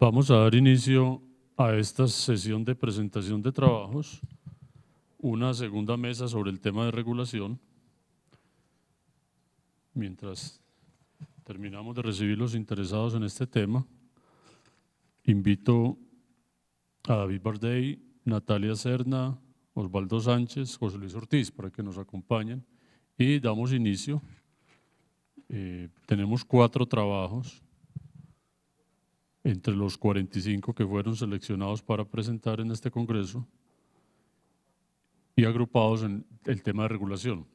Vamos a dar inicio a esta sesión de presentación de trabajos, una segunda mesa sobre el tema de regulación. Mientras terminamos de recibir los interesados en este tema, invito a David Bardey, Natalia Serna, Osvaldo Sánchez, José Luis Ortiz para que nos acompañen y damos inicio. Tenemos 4 trabajos entre los 45 que fueron seleccionados para presentar en este congreso y agrupados en el tema de regulación.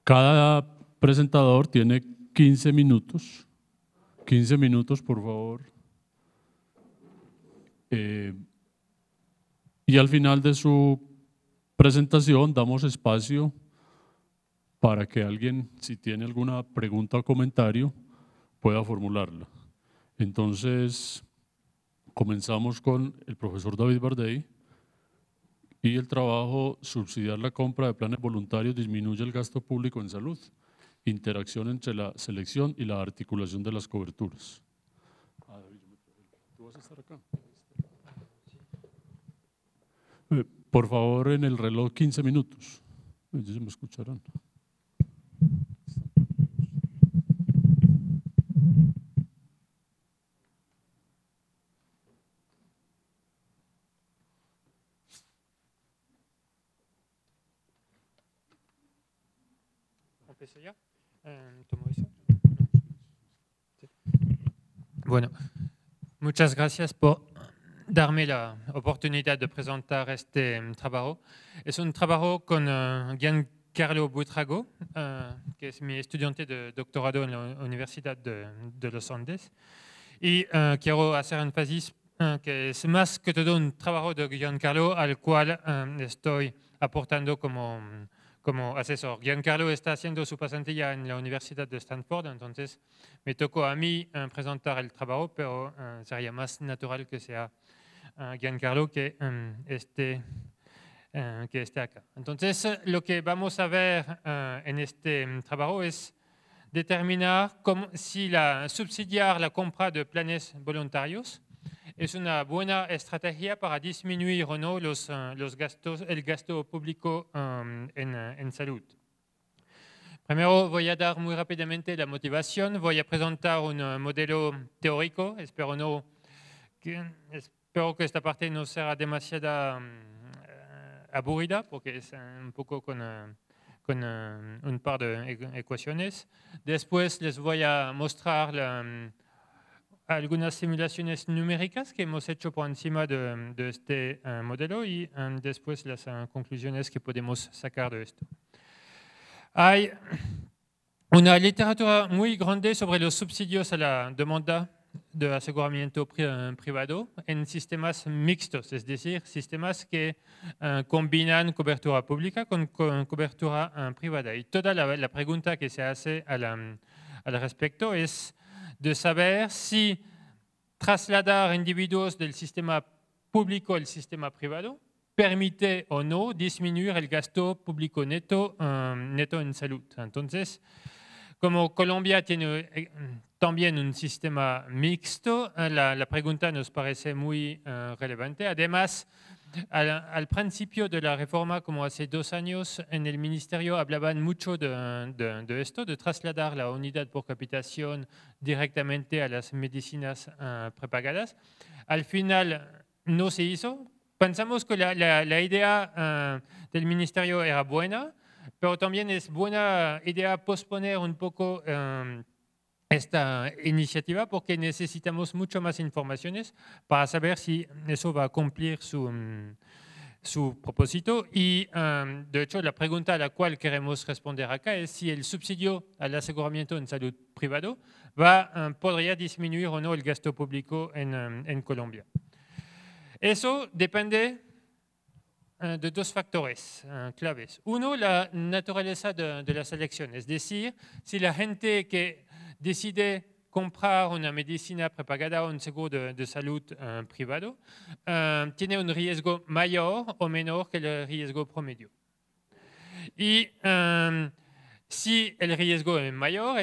Cada presentador tiene 15 minutos. 15 minutos, por favor. Y al final de su presentación damos espacio para que alguien, si tiene alguna pregunta o comentario, pueda formularla. Entonces, comenzamos con el profesor David Bardey y el trabajo subsidiar la compra de planes voluntarios disminuye el gasto público en salud, interacción entre la selección y la articulación de las coberturas. ¿Tú vas a estar acá? Por favor, en el reloj 15 minutos. Ellos me escucharán. ¿Empiezo ya? ¿Tomo eso? Sí. Bueno, muchas gracias por darme la oportunidad de presentar este trabajo. Es un trabajo con Giancarlo Buitrago, que es mi estudiante de doctorado en la Universidad de los Andes. Y quiero hacer énfasis que es más que todo un trabajo de Giancarlo al cual estoy aportando como asesor. Giancarlo está haciendo su pasantía en la Universidad de Stanford, entonces me tocó a mí presentar el trabajo, pero sería más natural que sea Giancarlo que esté acá. Entonces, lo que vamos a ver en este trabajo es determinar si subsidiar la compra de planes voluntarios es una buena estrategia para disminuir o no el gasto público en salud. Primero voy a dar muy rápidamente la motivación, voy a presentar un modelo teórico, espero que esta parte no sea demasiado aburrida, porque es un poco con un par de ecuaciones. Después les voy a mostrar algunas simulaciones numéricas que hemos hecho por encima de este modelo y después las conclusiones que podemos sacar de esto. Hay una literatura muy grande sobre los subsidios a la demanda de aseguramiento privado en sistemas mixtos, es decir, sistemas que combinan cobertura pública con cobertura privada. Y toda la pregunta que se hace al respecto es de saber si trasladar individuos del sistema público al sistema privado permite o no disminuir el gasto público neto en salud. Entonces, como Colombia tiene también un sistema mixto, la pregunta nos parece muy relevante. Además, al principio de la reforma, como hace 2 años, en el ministerio hablaban mucho de esto, de trasladar la unidad por capitación directamente a las medicinas prepagadas. Al final no se hizo. Pensamos que la idea del ministerio era buena, pero también es buena idea posponer un poco esta iniciativa porque necesitamos mucho más informaciones para saber si eso va a cumplir su propósito. Y de hecho, la pregunta a la cual queremos responder acá es si el subsidio al aseguramiento en salud privado podría disminuir o no el gasto público en Colombia. Eso depende de 2 factores claves. Uno, la naturaleza de la selección, es decir, si la gente que decide comprar una medicina prepagada o un seguro de salud privado tiene un riesgo mayor o menor que el riesgo promedio. Y Si el riesgo es mayor,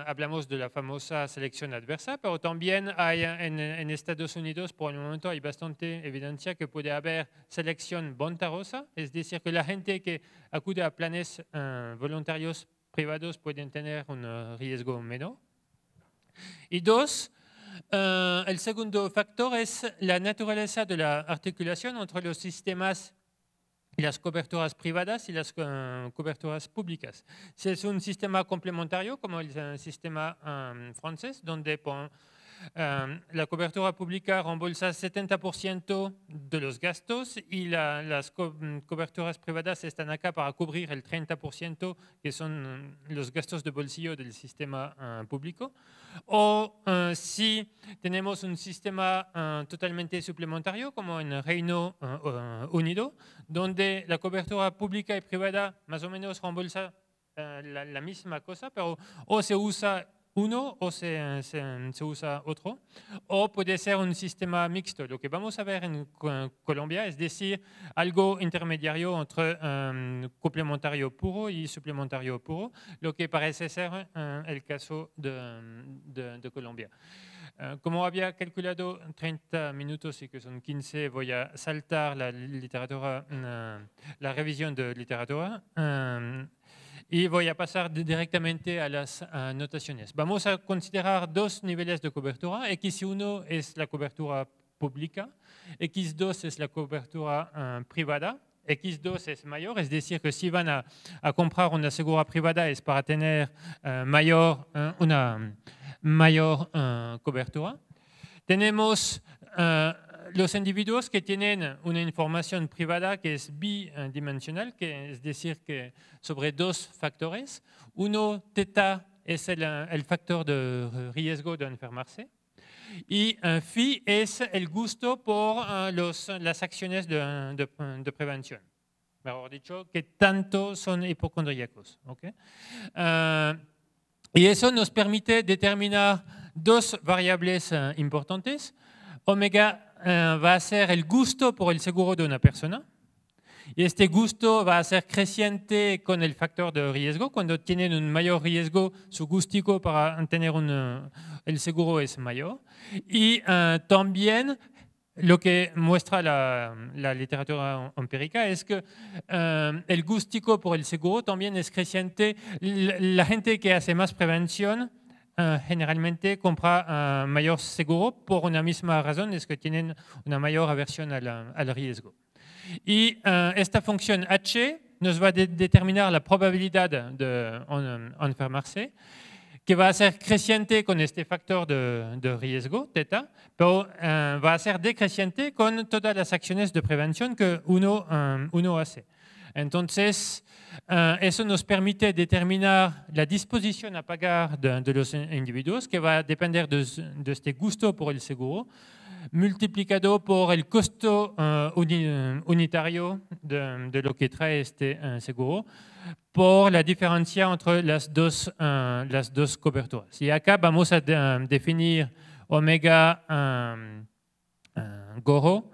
hablamos de la famosa selección adversa, pero también hay en Estados Unidos, por el momento, hay bastante evidencia que puede haber selección bondadosa, es decir, que la gente que acude a planes voluntarios privados pueden tener un riesgo menor. Y dos, el segundo factor es la naturaleza de la articulación entre los sistemas, las coberturas privadas y las coberturas públicas. Si es un sistema complementario, como el sistema francés, donde la cobertura pública reembolsa 70% de los gastos y las coberturas privadas están acá para cubrir el 30%, que son los gastos de bolsillo del sistema público. O si tenemos un sistema totalmente suplementario, como en el Reino Unido, donde la cobertura pública y privada más o menos reembolsa la misma cosa, pero o se usa uno o se usa otro, o puede ser un sistema mixto. Lo que vamos a ver en Colombia es decir, algo intermediario entre complementario puro y suplementario puro, lo que parece ser el caso de Colombia. Como había calculado 30 minutos y que son 15, voy a saltar la literatura, la revisión de literatura. Y voy a pasar directamente a las anotaciones. Vamos a considerar dos niveles de cobertura. X1 es la cobertura pública, X2 es la cobertura privada. X2 es mayor, es decir, que si van a comprar una segura privada es para tener una mayor cobertura. Tenemos los individuos que tienen una información privada que es bidimensional, que es decir, que sobre dos factores. Uno, θ, es el factor de riesgo de enfermarse. Y phi es el gusto por las acciones de prevención. Mejor dicho, que tanto son hipocondríacos. ¿Okay? Y eso nos permite determinar dos variables importantes. Omega va a ser el gusto por el seguro de una persona. Y este gusto va a ser creciente con el factor de riesgo. Cuando tienen un mayor riesgo, su gustico para tener el seguro es mayor. Y también lo que muestra la literatura empírica es que el gustico por el seguro también es creciente. La gente que hace más prevención generalmente compra mayor seguro por una misma razón, es que tienen una mayor aversión al riesgo. Y esta función H nos va a determinar la probabilidad de enfermarse, que va a ser creciente con este factor de riesgo, θ, pero va a ser decreciente con todas las acciones de prevención que uno hace. Entonces, eso nos permite determinar la disposición a pagar de los individuos, que va a depender de este gusto por el seguro, multiplicado por el costo unitario de lo que trae este seguro, por la diferencia entre las dos coberturas. Y acá vamos a definir omega GORO.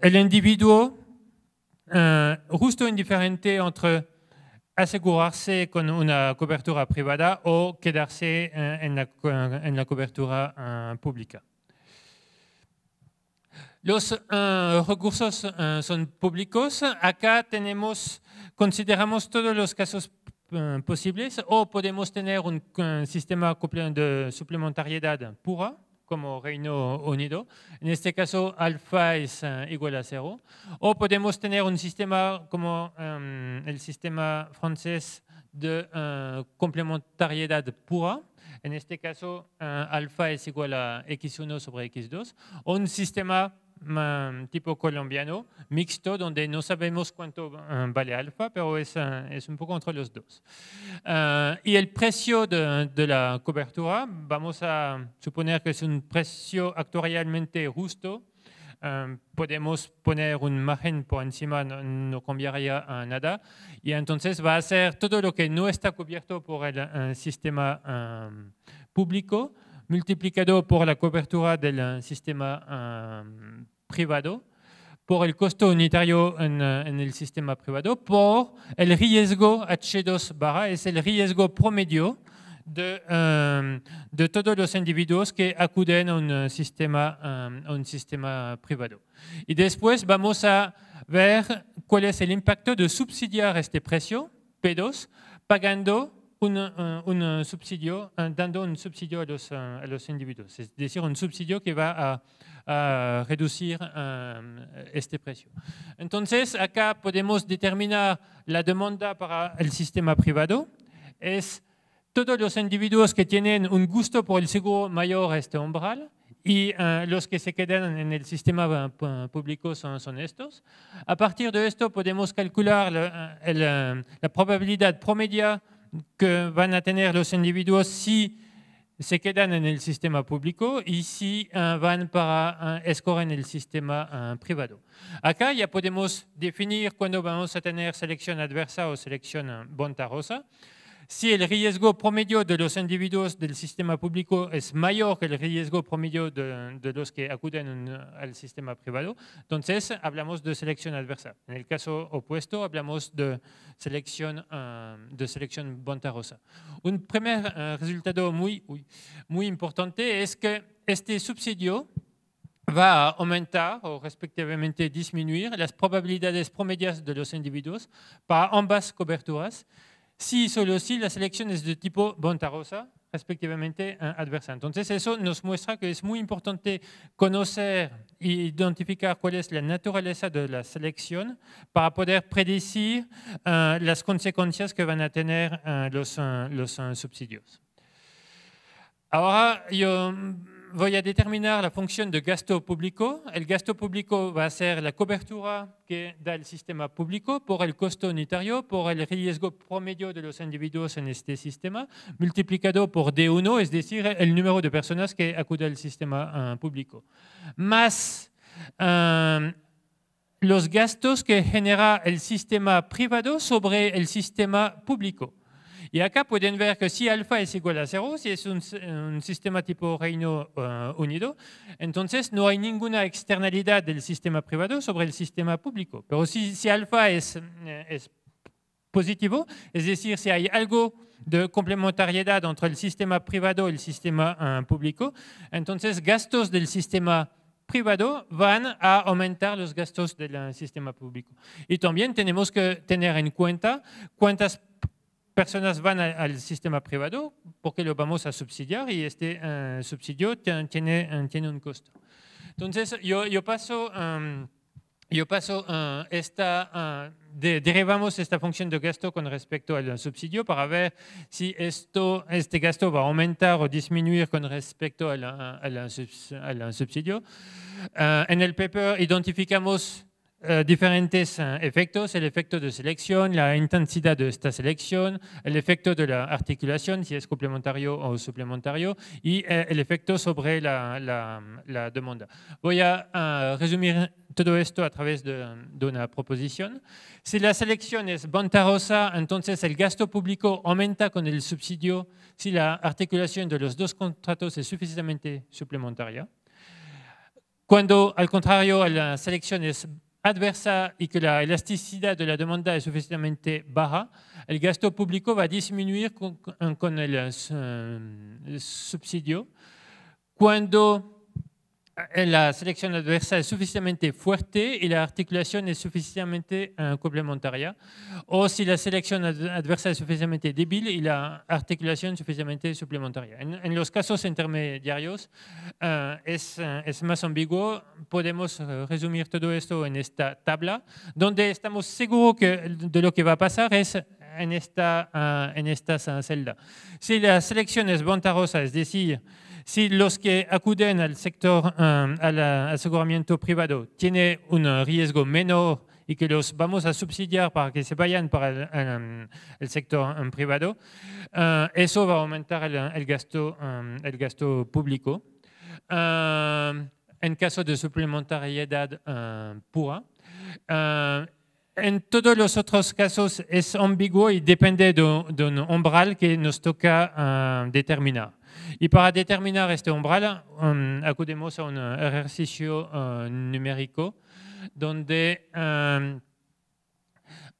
El individuo justo indiferente entre asegurarse con una cobertura privada o quedarse en la cobertura pública. Los recursos son públicos. Acá consideramos todos los casos posibles, o podemos tener un sistema de suplementariedad pura, como Reino Unido. En este caso, alfa es igual a 0. O podemos tener un sistema como el sistema francés de complementariedad pura. En este caso, alfa es igual a x1 sobre x2. O un sistema tipo colombiano, mixto, donde no sabemos cuánto vale alfa, pero es un poco entre los dos. Y el precio de la cobertura, vamos a suponer que es un precio actuarialmente justo. Podemos poner un margen por encima, no cambiaría nada. Y entonces va a ser todo lo que no está cubierto por el sistema público, multiplicado por la cobertura del sistema privado, por el costo unitario en el sistema privado, por el riesgo H2 barra, es el riesgo promedio de todos los individuos que acuden a un sistema privado. Y después vamos a ver cuál es el impacto de subsidiar este precio, P2, pagando un subsidio, dando un subsidio a los individuos, es decir, un subsidio que va a reducir este precio. Entonces, acá podemos determinar la demanda para el sistema privado. Es todos los individuos que tienen un gusto por el seguro mayor a este umbral, y los que se quedan en el sistema público son estos. A partir de esto podemos calcular la probabilidad promedia que van a tener los individuos si se quedan en el sistema público y si van para escoger en el sistema privado. Acá ya podemos definir cuándo vamos a tener selección adversa o selección ventajosa. Si el riesgo promedio de los individuos del sistema público es mayor que el riesgo promedio de los que acuden al sistema privado, entonces hablamos de selección adversa. En el caso opuesto, hablamos de selección ventajosa. Un primer resultado muy importante es que este subsidio va a aumentar o respectivamente disminuir las probabilidades promedias de los individuos para ambas coberturas, si solo si la selección es de tipo ventajosa, respectivamente adversa. Entonces, eso nos muestra que es muy importante conocer e identificar cuál es la naturaleza de la selección para poder predecir las consecuencias que van a tener los subsidios. Ahora, yo voy a determinar la función de gasto público. El gasto público va a ser la cobertura que da el sistema público por el costo unitario, por el riesgo promedio de los individuos en este sistema, multiplicado por D1, es decir, el número de personas que acuden al sistema público, más los gastos que genera el sistema privado sobre el sistema público. Y acá pueden ver que si alfa es igual a 0, si es un sistema tipo Reino Unido, entonces no hay ninguna externalidad del sistema privado sobre el sistema público. Pero si alfa es positivo, es decir, si hay algo de complementariedad entre el sistema privado y el sistema público, entonces gastos del sistema privado van a aumentar los gastos del sistema público. Y también tenemos que tener en cuenta cuántas personas van al sistema privado porque lo vamos a subsidiar y este subsidio tiene un costo. Entonces, yo paso derivamos esta función de gasto con respecto al subsidio para ver si este gasto va a aumentar o disminuir con respecto al subsidio. En el paper identificamos diferentes efectos, el efecto de selección, la intensidad de esta selección, el efecto de la articulación, si es complementario o suplementario, y el efecto sobre la demanda. Voy a resumir todo esto a través de una proposición. Si la selección es ventajosa, entonces el gasto público aumenta con el subsidio si la articulación de los dos contratos es suficientemente suplementaria. Cuando, al contrario, la selección es adversa y que la elasticidad de la demanda es suficientemente baja, el gasto público va a disminuir con el subsidio. Cuando la selección adversa es suficientemente fuerte y la articulación es suficientemente complementaria, o si la selección adversa es suficientemente débil y la articulación suficientemente suplementaria. En los casos intermediarios es más ambiguo. Podemos resumir todo esto en esta tabla, donde estamos seguros de lo que va a pasar es en esta celda. Si la selección es ventajosa, es decir, si los que acuden al sector, al aseguramiento privado, tienen un riesgo menor y que los vamos a subsidiar para que se vayan para el sector privado, eso va a aumentar el gasto público. En caso de suplementariedad pura, en todos los otros casos es ambiguo y depende de un umbral que nos toca determinar. Y para determinar este umbral, acudimos a un ejercicio numérico donde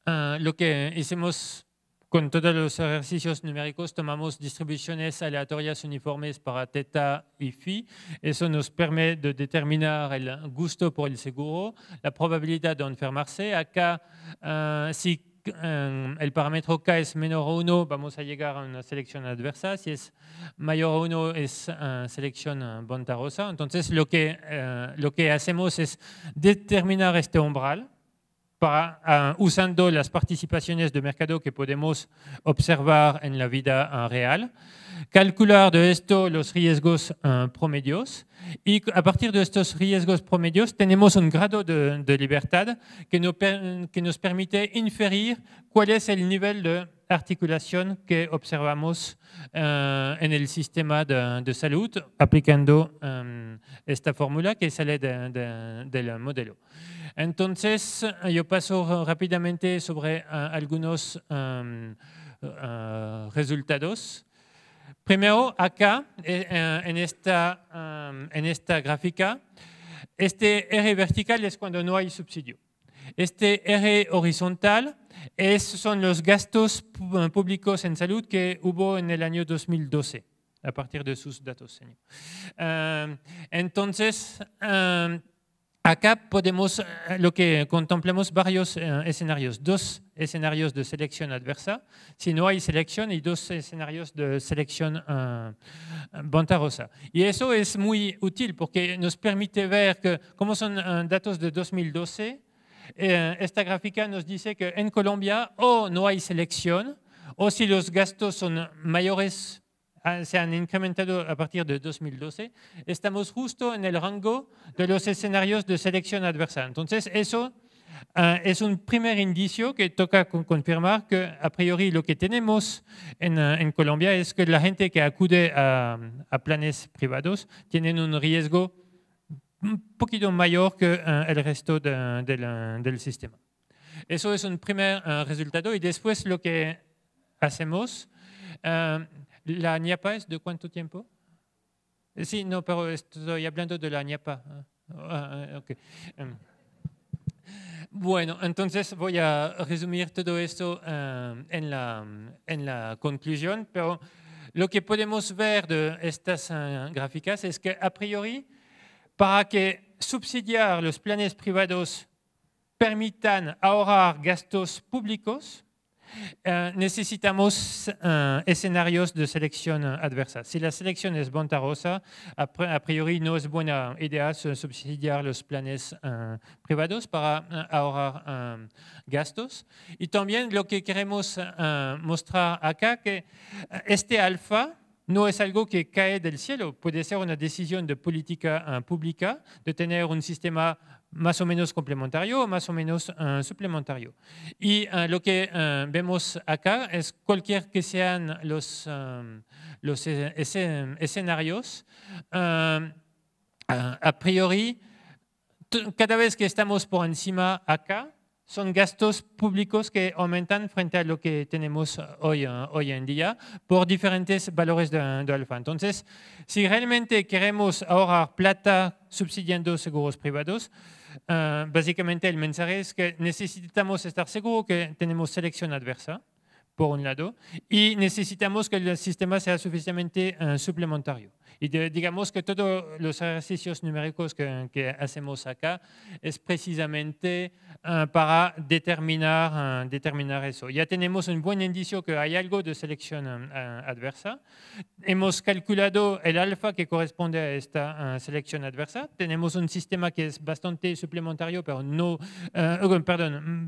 lo que hicimos con todos los ejercicios numéricos, tomamos distribuciones aleatorias uniformes para θ y φ. Eso nos permite de determinar el gusto por el seguro, la probabilidad de enfermarse. Acá, si el parámetro K es menor a 1, vamos a llegar a una selección adversa. Si es mayor a 1, es selección bondarosa. Entonces, lo que hacemos es determinar este umbral usando las participaciones de mercado que podemos observar en la vida real, calcular de esto los riesgos promedios y a partir de estos riesgos promedios tenemos un grado de libertad que nos permite inferir cuál es el nivel de articulación que observamos en el sistema de salud aplicando esta fórmula que sale del modelo. Entonces, yo paso rápidamente sobre algunos resultados. Primero, acá, en esta gráfica, este R vertical es cuando no hay subsidio. Este R horizontal son los gastos públicos en salud que hubo en el año 2012, a partir de sus datos. Entonces, acá podemos, lo que contemplamos varios escenarios, dos escenarios de selección adversa, si no hay selección, y dos escenarios de selección bondarosa. Y eso es muy útil porque nos permite ver que, como son datos de 2012, esta gráfica nos dice que en Colombia o no hay selección, o si los gastos son mayores, se han incrementado a partir de 2012, estamos justo en el rango de los escenarios de selección adversa. Entonces, eso es un primer indicio que toca confirmar que a priori lo que tenemos en Colombia es que la gente que acude a planes privados tienen un riesgo un poquito mayor que el resto del sistema. Eso es un primer resultado y después lo que hacemos... ¿La ñapa es de cuánto tiempo? Sí, no, pero estoy hablando de la ñapa. Okay. Bueno, entonces voy a resumir todo esto en la conclusión, pero lo que podemos ver de estas gráficas es que a priori, para que subsidiar los planes privados permitan ahorrar gastos públicos, necesitamos escenarios de selección adversa. Si la selección es bondarosa, a priori no es buena idea subsidiar los planes privados para ahorrar gastos. Y también lo que queremos mostrar acá, que este alfa no es algo que cae del cielo, puede ser una decisión de política pública de tener un sistema más o menos complementario o más o menos suplementario. Y lo que vemos acá es cualquier que sean los escenarios, a priori, cada vez que estamos por encima acá, son gastos públicos que aumentan frente a lo que tenemos hoy en día por diferentes valores de alfa. Entonces, si realmente queremos ahorrar plata subsidiando seguros privados, básicamente el mensaje es que necesitamos estar seguros que tenemos selección adversa, por un lado, y necesitamos que el sistema sea suficientemente suplementario. Y digamos que todos los ejercicios numéricos que hacemos acá es precisamente para determinar eso. Ya tenemos un buen indicio que hay algo de selección adversa. Hemos calculado el alfa que corresponde a esta selección adversa. Tenemos un sistema que es bastante suplementario, pero no,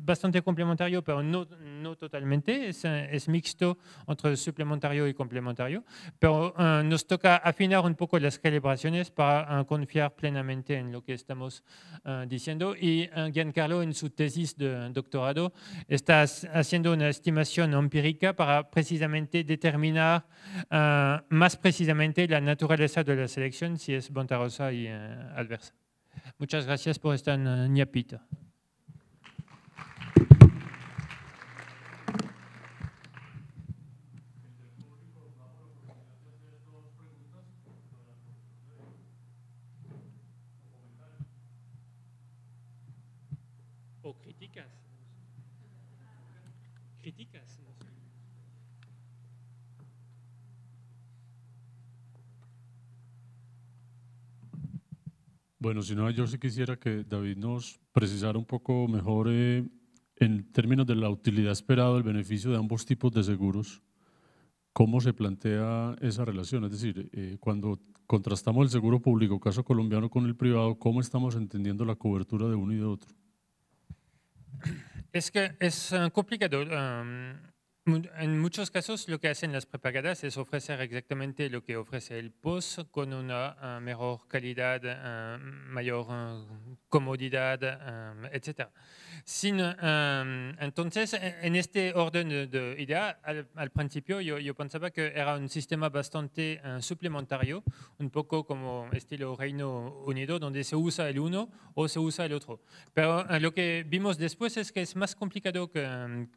bastante complementario, pero no totalmente. Es mixto entre suplementario y complementario. Pero nos toca afinar un poco las calibraciones para confiar plenamente en lo que estamos diciendo. Y Giancarlo, en su tesis de doctorado, está haciendo una estimación empírica para precisamente determinar más precisamente la naturaleza de la selección, si es bondarosa y adversa. Muchas gracias por esta ñapita. Críticas. Bueno, si no, yo sí quisiera que David nos precisara un poco mejor en términos de la utilidad esperada, el beneficio de ambos tipos de seguros, cómo se plantea esa relación. Es decir, cuando contrastamos el seguro público, caso colombiano, con el privado, ¿cómo estamos entendiendo la cobertura de uno y de otro? Es que es complicado. En muchos casos lo que hacen las prepagadas es ofrecer exactamente lo que ofrece el POS con una mejor calidad, mayor comodidad, etc. Entonces, en este orden de idea, al principio yo pensaba que era un sistema bastante suplementario, un poco como estilo Reino Unido, donde se usa el uno o se usa el otro. Pero lo que vimos después es que es más complicado que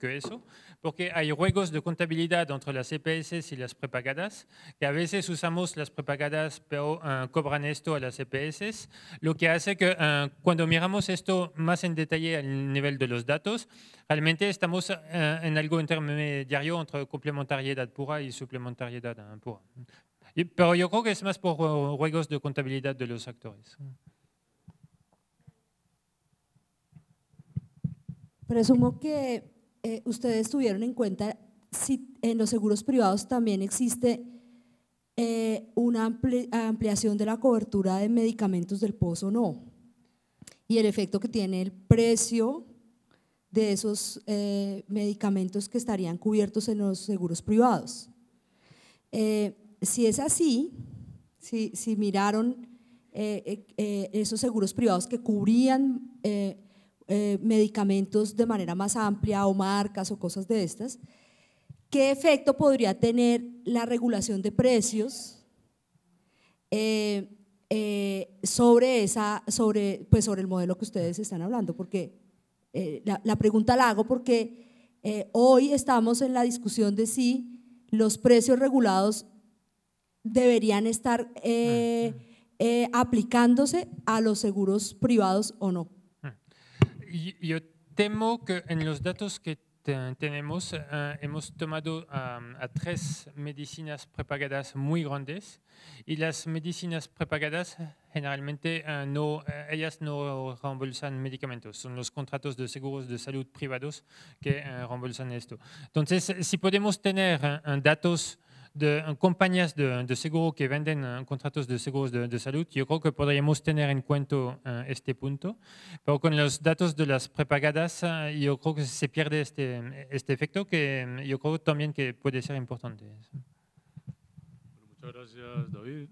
eso, porque hay juegos de contabilidad entre las EPS y las prepagadas, que a veces usamos las prepagadas, pero cobran esto a las EPS, lo que hace que cuando miramos esto más en detalle al nivel de los datos, realmente estamos en algo intermediario entre complementariedad pura y suplementariedad pura. Pero yo creo que es más por juegos de contabilidad de los actores. Presumo que ustedes tuvieron en cuenta si en los seguros privados también existe una ampliación de la cobertura de medicamentos del POS o no, y el efecto que tiene el precio de esos medicamentos que estarían cubiertos en los seguros privados. Si es así, si miraron esos seguros privados que cubrían medicamentos de manera más amplia o marcas o cosas de estas, ¿qué efecto podría tener la regulación de precios sobre el modelo que ustedes están hablando? Porque la pregunta la hago porque hoy estamos en la discusión de si los precios regulados deberían estar aplicándose a los seguros privados o no. Yo temo que en los datos que tenemos hemos tomado a 3 medicinas prepagadas muy grandes, y las medicinas prepagadas generalmente ellas no reembolsan medicamentos, son los contratos de seguros de salud privados que reembolsan esto. Entonces, si podemos tener datos de compañías de seguro que venden contratos de seguros de salud, yo creo que podríamos tener en cuenta este punto, pero con los datos de las prepagadas yo creo que se pierde este efecto, que yo creo también que puede ser importante. Bueno, muchas gracias, David.